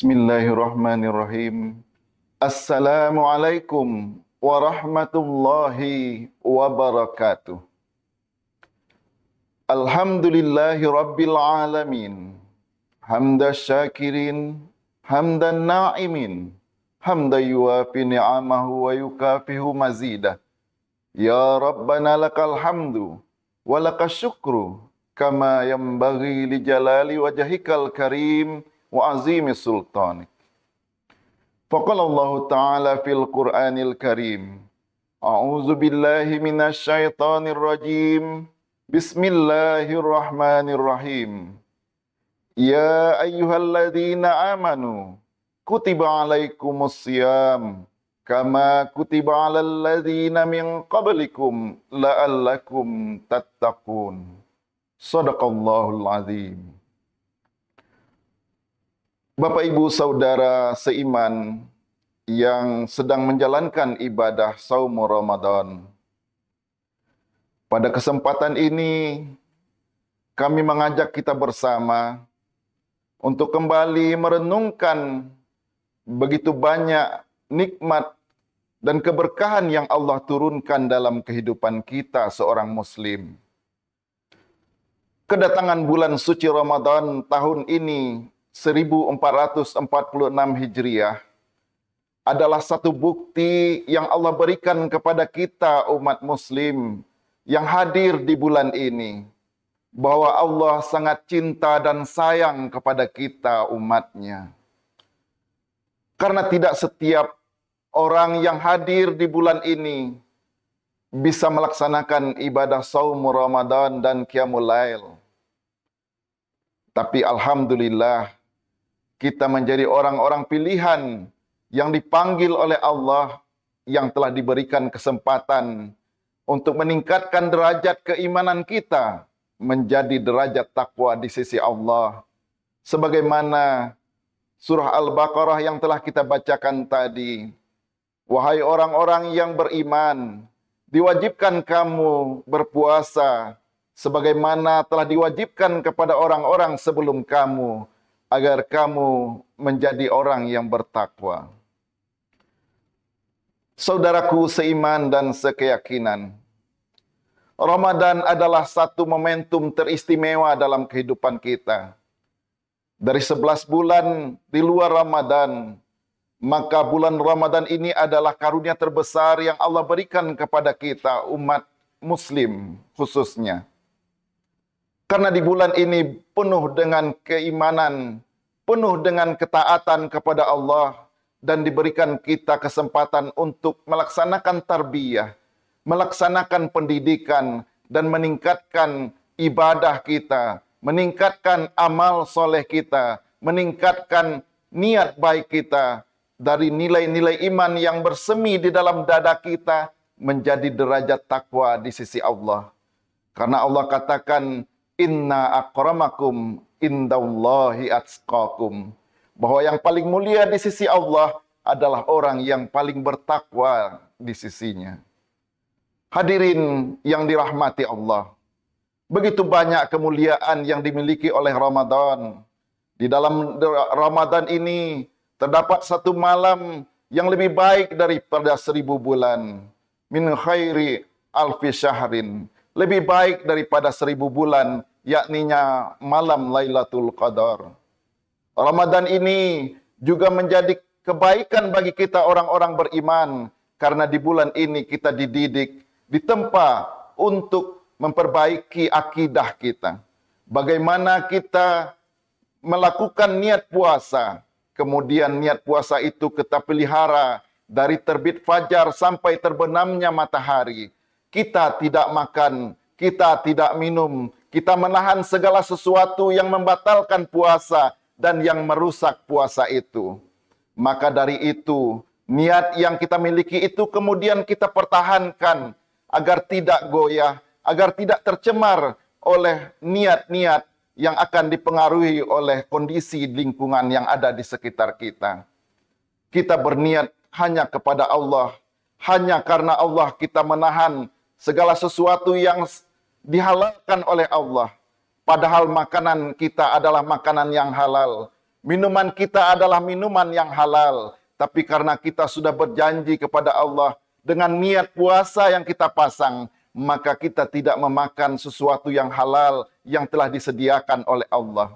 Bismillahirrahmanirrahim. Assalamualaikum warahmatullahi wabarakatuh. Alhamdulillahi rabbil alamin. Hamda syakirin, hamdan na'imin, hamda yuafi ni'amahu wa yukafihu mazidah. Ya Rabbana lakal hamdu, wa lakas syukru, kama yanbaghi li jalali wajhikal karim, wa azimi sultanik. Faqala Allah Ta'ala fil Qur'anil Karim. A'udzu billahi minasy syaithanir rajim. Bismillahirrahmanirrahim. Ya ayyuhalladzina amanu kutiba alaikumus syiyam kama kutiba alal ladzina min qablikum la'allakum tattaqun. Shadaqallahul azim. Bapak Ibu Saudara seiman yang sedang menjalankan ibadah saum Ramadan. Pada kesempatan ini kami mengajak kita bersama untuk kembali merenungkan begitu banyak nikmat dan keberkahan yang Allah turunkan dalam kehidupan kita seorang muslim. Kedatangan bulan suci Ramadan tahun ini 1446 Hijriah adalah satu bukti yang Allah berikan kepada kita umat muslim yang hadir di bulan ini, bahwa Allah sangat cinta dan sayang kepada kita umatnya. Karena tidak setiap orang yang hadir di bulan ini bisa melaksanakan ibadah saum Ramadan dan qiyamul lail. Tapi alhamdulillah, kita menjadi orang-orang pilihan yang dipanggil oleh Allah, yang telah diberikan kesempatan untuk meningkatkan derajat keimanan kita menjadi derajat takwa di sisi Allah. Sebagaimana surah Al-Baqarah yang telah kita bacakan tadi. Wahai orang-orang yang beriman, diwajibkan kamu berpuasa sebagaimana telah diwajibkan kepada orang-orang sebelum kamu, agar kamu menjadi orang yang bertakwa. Saudaraku seiman dan sekeyakinan, Ramadan adalah satu momentum teristimewa dalam kehidupan kita. Dari 11 bulan di luar Ramadan, maka bulan Ramadan ini adalah karunia terbesar yang Allah berikan kepada kita, umat muslim khususnya. Karena di bulan ini penuh dengan keimanan, penuh dengan ketaatan kepada Allah, dan diberikan kita kesempatan untuk melaksanakan tarbiyah, melaksanakan pendidikan, dan meningkatkan ibadah kita, meningkatkan amal soleh kita, meningkatkan niat baik kita, dari nilai-nilai iman yang bersemi di dalam dada kita, menjadi derajat takwa di sisi Allah. Karena Allah katakan, Inna akramakum indallahi atqakum. Bahwa yang paling mulia di sisi Allah adalah orang yang paling bertakwa di sisinya. Hadirin yang dirahmati Allah, begitu banyak kemuliaan yang dimiliki oleh Ramadan. Di dalam Ramadan ini terdapat satu malam yang lebih baik daripada 1000 bulan. Min khairi alfi syahrin. Lebih baik daripada 1000 bulan, yakninya malam Lailatul Qadar. Ramadan ini juga menjadi kebaikan bagi kita orang-orang beriman, karena di bulan ini kita dididik, ditempa untuk memperbaiki akidah kita. Bagaimana kita melakukan niat puasa, kemudian niat puasa itu kita pelihara dari terbit fajar sampai terbenamnya matahari. Kita tidak makan, kita tidak minum, kita menahan segala sesuatu yang membatalkan puasa dan yang merusak puasa itu. Maka dari itu, niat yang kita miliki itu kemudian kita pertahankan agar tidak goyah, agar tidak tercemar oleh niat-niat yang akan dipengaruhi oleh kondisi lingkungan yang ada di sekitar kita. Kita berniat hanya kepada Allah, hanya karena Allah kita menahan segala sesuatu yang dihalalkan oleh Allah. Padahal makanan kita adalah makanan yang halal. minuman kita adalah minuman yang halal. Tapi karena kita sudah berjanji kepada Allah dengan niat puasa yang kita pasang, maka kita tidak memakan sesuatu yang halal yang telah disediakan oleh Allah.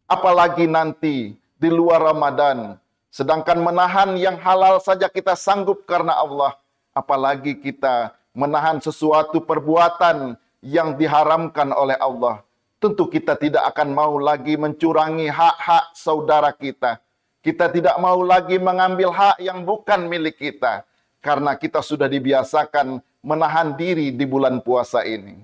Apalagi nanti di luar Ramadan, sedangkan menahan yang halal saja kita sanggup karena Allah, apalagi kita menahan sesuatu perbuatan yang diharamkan oleh Allah. Tentu kita tidak akan mau lagi mencurangi hak-hak saudara kita. Kita tidak mau lagi mengambil hak yang bukan milik kita. Karena kita sudah dibiasakan menahan diri di bulan puasa ini.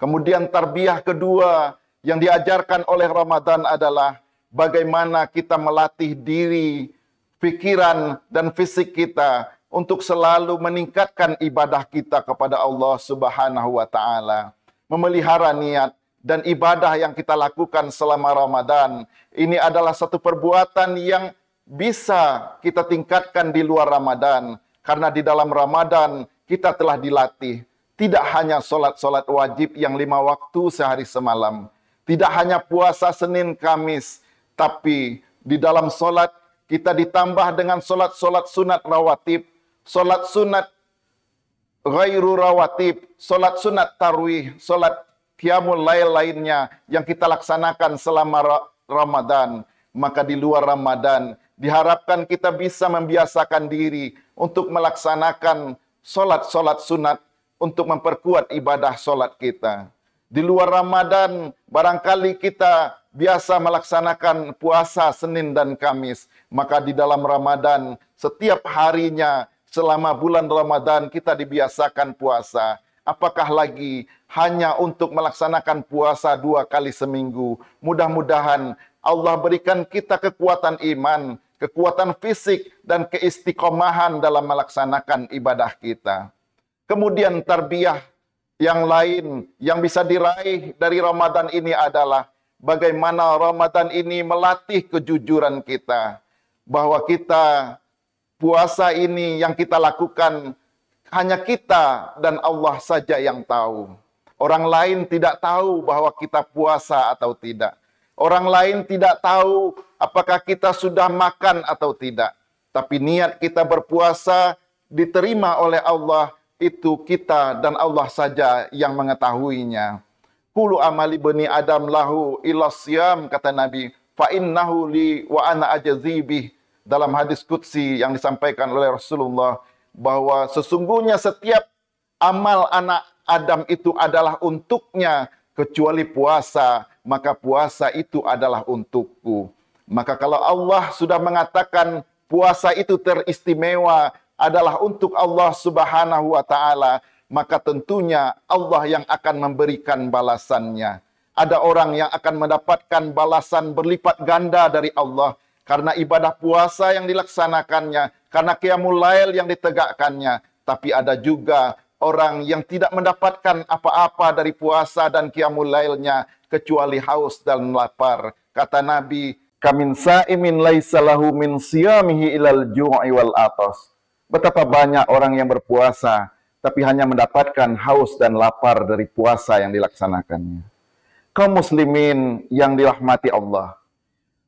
Kemudian tarbiyah kedua yang diajarkan oleh Ramadan adalah bagaimana kita melatih diri, pikiran, dan fisik kita untuk selalu meningkatkan ibadah kita kepada Allah Subhanahu wa Ta'ala. Memelihara niat dan ibadah yang kita lakukan selama Ramadan. Ini adalah satu perbuatan yang bisa kita tingkatkan di luar Ramadan. Karena di dalam Ramadan kita telah dilatih. Tidak hanya solat-solat wajib yang 5 waktu sehari semalam. Tidak hanya puasa Senin Kamis. Tapi di dalam solat kita ditambah dengan solat-solat sunat rawatib. Solat sunat ghairu rawatib. Solat sunat tarwih. Solat qiyamul lail lainnya yang kita laksanakan selama Ramadan. Maka di luar Ramadan diharapkan kita bisa membiasakan diri untuk melaksanakan solat-solat sunat untuk memperkuat ibadah solat kita. Di luar Ramadan barangkali kita biasa melaksanakan puasa Senin dan Kamis. Maka di dalam Ramadan setiap harinya selama bulan Ramadan kita dibiasakan puasa. Apakah lagi hanya untuk melaksanakan puasa 2 kali seminggu? Mudah-mudahan Allah berikan kita kekuatan iman, kekuatan fisik, dan keistiqomahan dalam melaksanakan ibadah kita. Kemudian tarbiyah yang lain yang bisa diraih dari Ramadan ini adalah bagaimana Ramadan ini melatih kejujuran kita. Bahwa kita puasa ini yang kita lakukan hanya kita dan Allah saja yang tahu. Orang lain tidak tahu bahwa kita puasa atau tidak. Orang lain tidak tahu apakah kita sudah makan atau tidak. Tapi niat kita berpuasa diterima oleh Allah, itu kita dan Allah saja yang mengetahuinya. Kullu amali bani Adam lahu illa siyam, kata Nabi, fa innahu li wa ana ajzibih. Dalam hadis qudsi yang disampaikan oleh Rasulullah, bahwa sesungguhnya setiap amal anak Adam itu adalah untuknya, kecuali puasa, maka puasa itu adalah untukku. Maka kalau Allah sudah mengatakan puasa itu teristimewa, adalah untuk Allah Subhanahu wa Ta'ala, maka tentunya Allah yang akan memberikan balasannya. Ada orang yang akan mendapatkan balasan berlipat ganda dari Allah karena ibadah puasa yang dilaksanakannya, karena qiyamul lail yang ditegakkannya. Tapi ada juga orang yang tidak mendapatkan apa-apa dari puasa dan qiyamul lailnya kecuali haus dan lapar. Kata Nabi, kamin sa'imin laisa lahu min siyamihi ilal ju'i wal atas. Betapa banyak orang yang berpuasa tapi hanya mendapatkan haus dan lapar dari puasa yang dilaksanakannya. Kaum muslimin yang dirahmati Allah,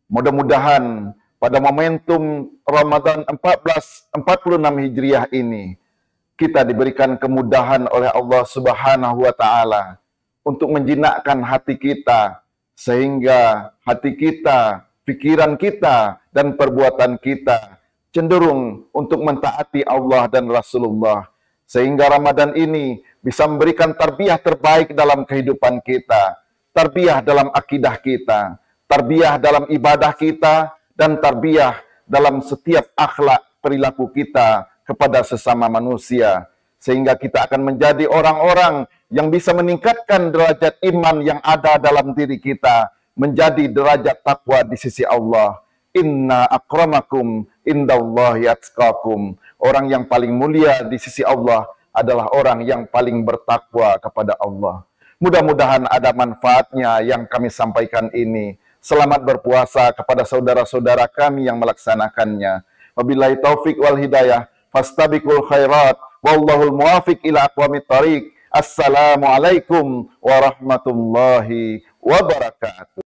mudah-mudahan pada momentum Ramadan 1446 Hijriah ini, kita diberikan kemudahan oleh Allah Subhanahu wa Ta'ala untuk menjinakkan hati kita, sehingga hati kita, pikiran kita, dan perbuatan kita cenderung untuk mentaati Allah dan Rasulullah. Sehingga Ramadan ini bisa memberikan tarbiyah terbaik dalam kehidupan kita, tarbiyah dalam akidah kita, tarbiyah dalam ibadah kita, dan tarbiyah dalam setiap akhlak perilaku kita kepada sesama manusia. Sehingga kita akan menjadi orang-orang yang bisa meningkatkan derajat iman yang ada dalam diri kita, menjadi derajat takwa di sisi Allah. Inna akramakum indallahi atqakum. Orang yang paling mulia di sisi Allah adalah orang yang paling bertakwa kepada Allah. Mudah-mudahan ada manfaatnya yang kami sampaikan ini. Selamat berpuasa kepada saudara-saudara kami yang melaksanakannya. Wabillahi taufik wal hidayah. Fastabiqul khairat. Wallahul muwafiq ila aqwamit thariq. Assalamualaikum warahmatullahi wabarakatuh.